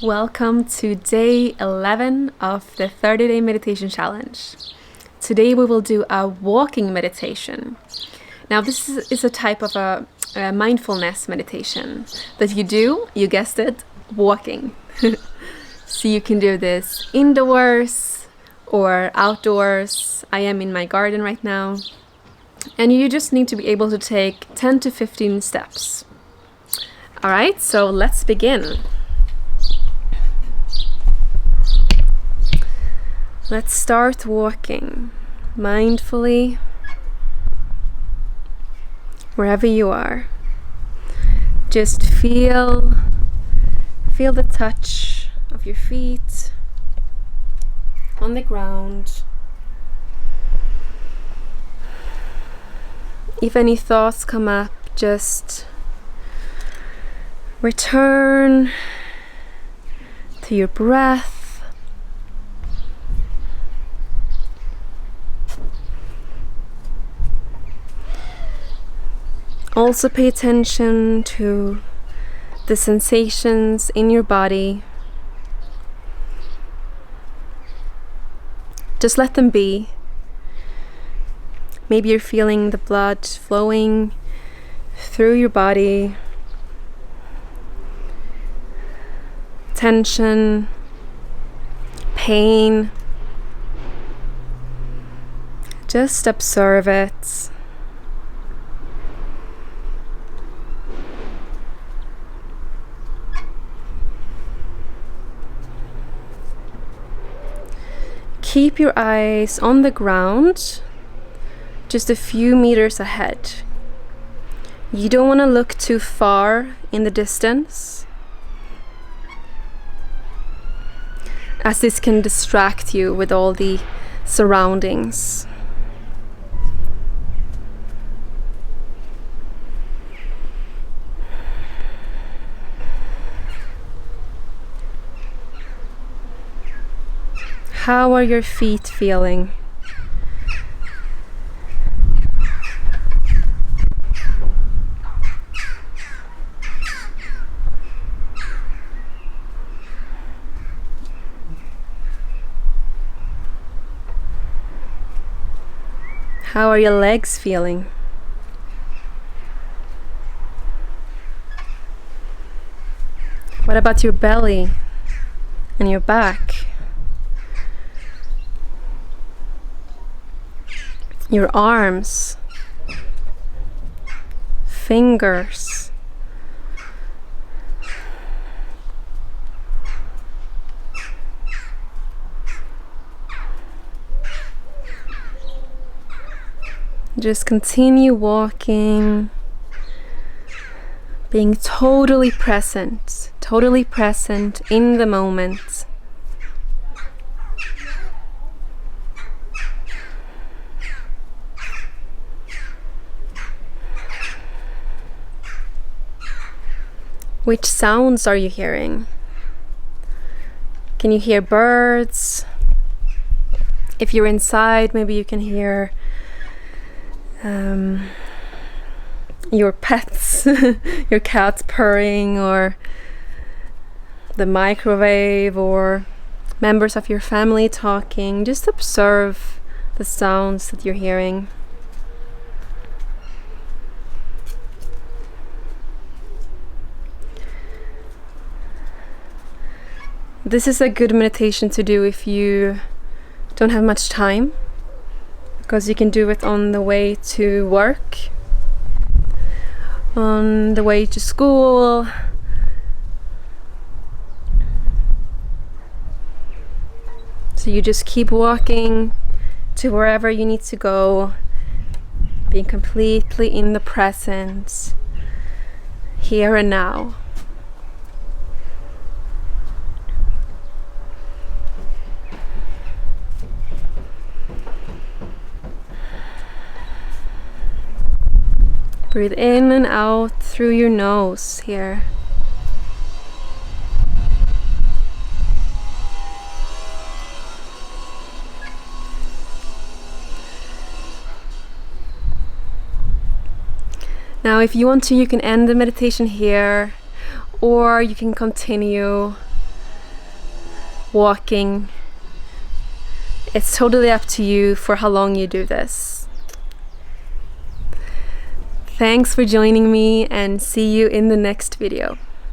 Welcome to day 11 of the 30-day meditation challenge. Today we will do a walking meditation. Now this is a type of a mindfulness meditation that you do, you guessed it, walking. So you can do this indoors or outdoors. I am in my garden right now. And you just need to be able to take 10 to 15 steps. Alright, so let's begin. Let's start walking mindfully wherever you are. Just feel the touch of your feet on the ground. If any thoughts come up, just return to your breath. Also pay attention to the sensations in your body. Just let them be. Maybe you're feeling the blood flowing through your body. Tension, pain. Just observe it. Keep your eyes on the ground, just a few meters ahead. You don't want to look too far in the distance, as this can distract you with all the surroundings. How are your feet feeling? How are your legs feeling? What about your belly and your back? Your arms, fingers, just continue walking, being totally present in the moment. Which sounds are you hearing? Can you hear birds? If you're inside, maybe you can hear your pets, your cat purring, or the microwave, or members of your family talking. Just observe the sounds that you're hearing. This is a good meditation to do if you don't have much time, because you can do it on the way to work, on the way to school, so you just keep walking to wherever you need to go, being completely in the present, here and now. Breathe in and out through your nose here. Now, if you want to, you can end the meditation here, or you can continue walking. It's totally up to you for how long you do this. Thanks for joining me, and see you in the next video.